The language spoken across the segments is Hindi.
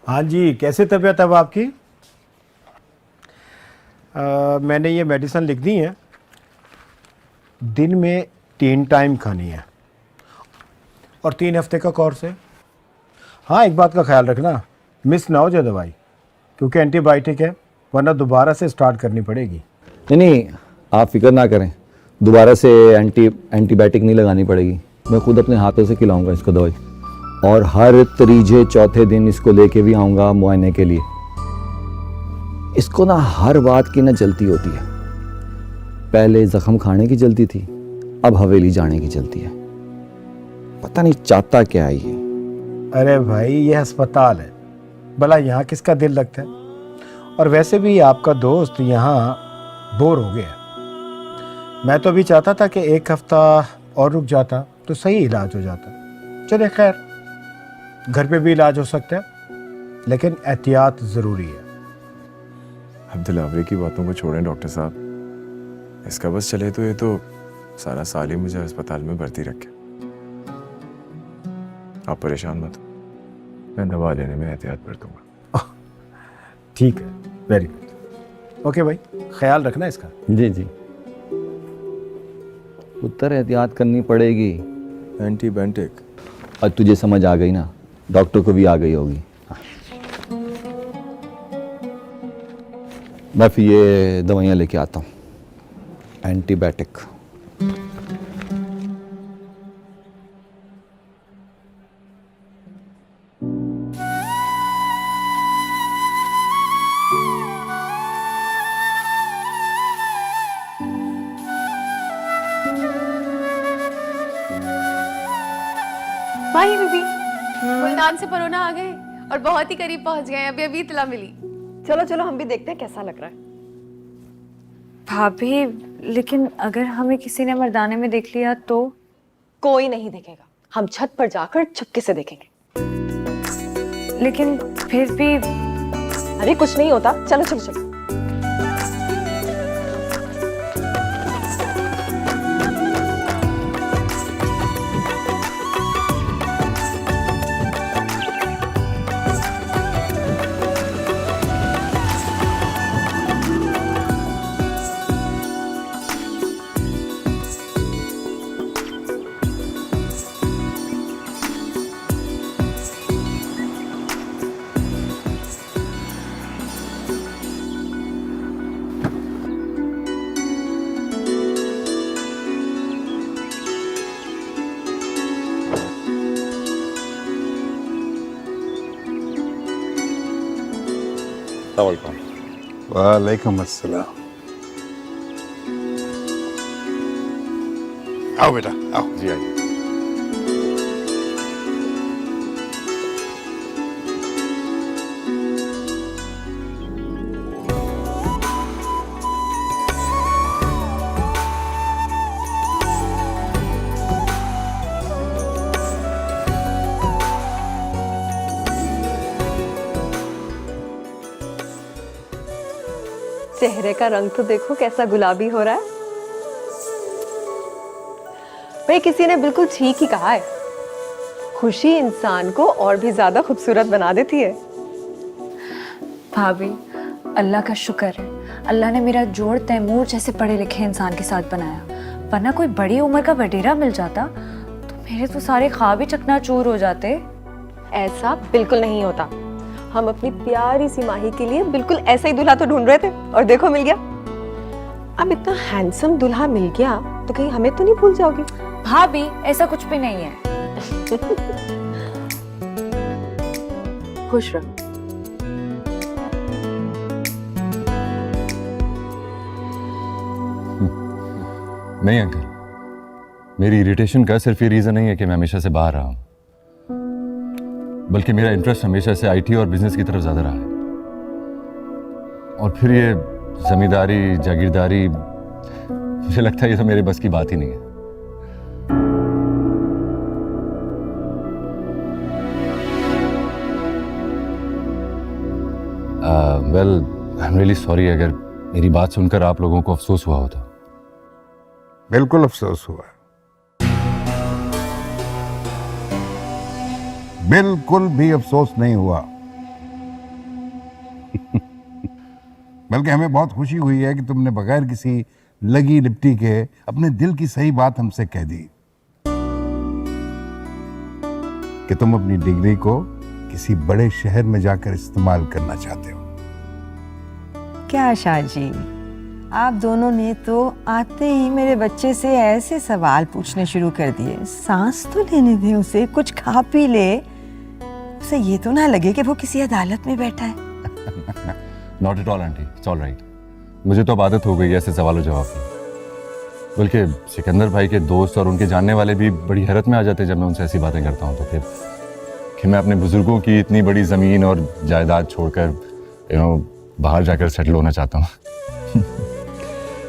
हाँ जी, कैसे तबीयत अब आपकी? मैंने ये मेडिसिन लिख दी है, दिन में 3 टाइम खानी है और 3 हफ्ते का कोर्स है। हाँ, एक बात का ख्याल रखना, मिस ना हो जाए दवाई, क्योंकि एंटीबायोटिक है, वरना दोबारा से स्टार्ट करनी पड़ेगी। नहीं, आप फिक्र ना करें, दोबारा से एंटीबायोटिक नहीं लगानी पड़ेगी। मैं खुद अपने हाथों से खिलाऊंगा इसको दवाई, और हर तीजे चौथे दिन इसको लेके भी आऊँगा मुआयने के लिए। इसको ना हर बात की ना जल्दी होती है। पहले जख्म खाने की जल्दी थी, अब हवेली जाने की जल्दी है। पता नहीं चाहता क्या है ये। अरे भाई, ये अस्पताल है, भला यहाँ किसका दिल लगता है? और वैसे भी आपका दोस्त यहाँ बोर हो गया। मैं तो भी चाहता था कि 1 हफ्ता और रुक जाता तो सही इलाज हो जाता। चले खैर, घर पे भी इलाज हो सकता है, लेकिन एहतियात ज़रूरी है। अब दिलावरे की बातों को छोड़ें डॉक्टर साहब, इसका बस चले तो ये तो सारा साल ही मुझे अस्पताल में भर्ती रखे। आप परेशान मत, मैं दवा लेने में एहतियात बरतूंगा। ठीक है, वेरी गुड। ओके भाई, ख्याल रखना इसका। जी जी, उत्तर एहतियात करनी पड़ेगी। एंटीबायोटिक और तुझे समझ आ गई ना, डॉक्टर को भी आ गई होगी। मैं फिर ये दवाइयाँ लेके आता हूँ, एंटीबायोटिक। माही बीबी, मुल्तान से परोना आ गए और बहुत ही करीब पहुंच गए। अभी अभी इतला मिली। चलो चलो, हम भी देखते हैं कैसा लग रहा है। भाभी, लेकिन अगर हमें किसी ने मर्दाने में देख लिया तो? कोई नहीं देखेगा, हम छत पर जाकर चुपके से देखेंगे। लेकिन फिर भी अरे कुछ नहीं होता, चलो चलो चलो। वालेकुम अस्सलाम। आओ बेटा आओ। जी आइए। चेहरे का रंग तो देखो कैसा गुलाबी हो रहा है। भाई किसी ने बिल्कुल ठीक ही कहा है, खुशी इंसान को और भी ज्यादा खूबसूरत बना देती है। भाभी, अल्लाह का शुक्र है, अल्लाह ने मेरा जोड़ तैमूर जैसे पढ़े लिखे इंसान के साथ बनाया, वरना कोई बड़ी उम्र का वडेरा मिल जाता तो मेरे तो सारे ख्वाब ही चकनाचूर हो जाते। ऐसा बिल्कुल नहीं होता। हम अपनी प्यारी सी माही के लिए बिल्कुल ऐसा ही दूल्हा तो ढूंढ रहे थे, और देखो मिल गया। अब इतना हैंडसम दूल्हा मिल गया तो कहीं हमें तो नहीं भूल जाओगी? भाभी, ऐसा कुछ भी नहीं है। खुश रहो। नहीं अंकल, मेरी इरिटेशन का सिर्फ ये रीज़न नहीं है कि मैं हमेशा से बाहर रहा हूँ, बल्कि मेरा इंटरेस्ट हमेशा से आईटी और बिजनेस की तरफ ज़्यादा रहा है। और फिर ये जमींदारी जागीरदारी, मुझे लगता है ये तो मेरे बस की बात ही नहीं है। Well, I am really sorry अगर मेरी बात सुनकर आप लोगों को अफसोस हुआ हो तो। बिल्कुल अफसोस हुआ, बिल्कुल भी अफसोस नहीं हुआ। बल्कि हमें बहुत खुशी हुई है कि तुमने बगैर किसी लगी लिपटी के अपने दिल की सही बात हमसे कह दी कि तुम अपनी डिग्री को किसी बड़े शहर में जाकर इस्तेमाल करना चाहते हो। क्या शाह जी, आप दोनों ने तो आते ही मेरे बच्चे से ऐसे सवाल पूछने शुरू कर दिए। सांस तो लेने दें उसे, कुछ खा पी ले, उसे ये तो ना लगे कि वो किसी अदालत में बैठा है। Not at all aunty, it's all right. मुझे तो अब आदत हो गई है ऐसे सवालों जवाब की। बल्कि सिकंदर भाई के दोस्त और उनके जानने वाले भी बड़ी हैरत में आ जाते हैं जब मैं उनसे ऐसी बातें करता हूँ। तो फिर कि मैं अपने बुजुर्गों की इतनी बड़ी ज़मीन और जायदाद छोड़कर बाहर जाकर सेटल होना चाहता हूँ।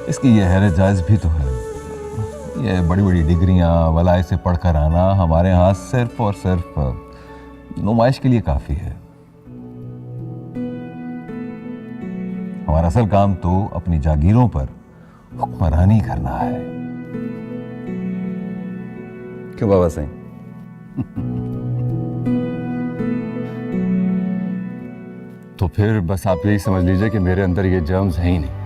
इसकी यह हैरत जायज़ भी तो है। ये बड़ी बड़ी डिग्रियाँ वलाय से पढ़कर आना हमारे यहाँ सिर्फ और सिर्फ नुमाइश के लिए काफ़ी है। हमारा असल काम तो अपनी जागीरों पर हुक्मरानी करना है। क्यों बाबा सही? तो फिर बस आप यही समझ लीजिए कि मेरे अंदर ये जर्म्स हैं ही नहीं।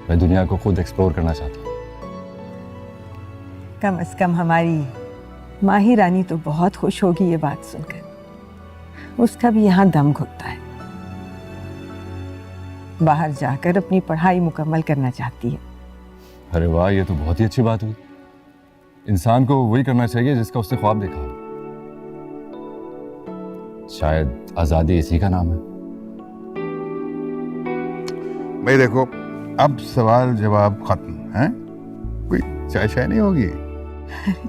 मैं दुनिया को खुद एक्सप्लोर करना चाहता हूँ। कम से कम हमारी माही रानी तो बहुत खुश होगी ये बात सुनकर। उसका भी यहाँ दम घुटता है, बाहर जाकर अपनी पढ़ाई मुकम्मल करना चाहती है। अरे वाह, ये तो बहुत ही अच्छी बात हुई। इंसान को वही करना चाहिए जिसका उसने ख्वाब देखा हो। शायद आज़ादी इसी का नाम है। भाई देखो, अब सवाल जवाब खत्म है। कोई चाय शाय नहीं होगी?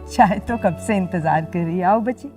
चाय तो कब से इंतजार कर रही है। आओ बच्ची।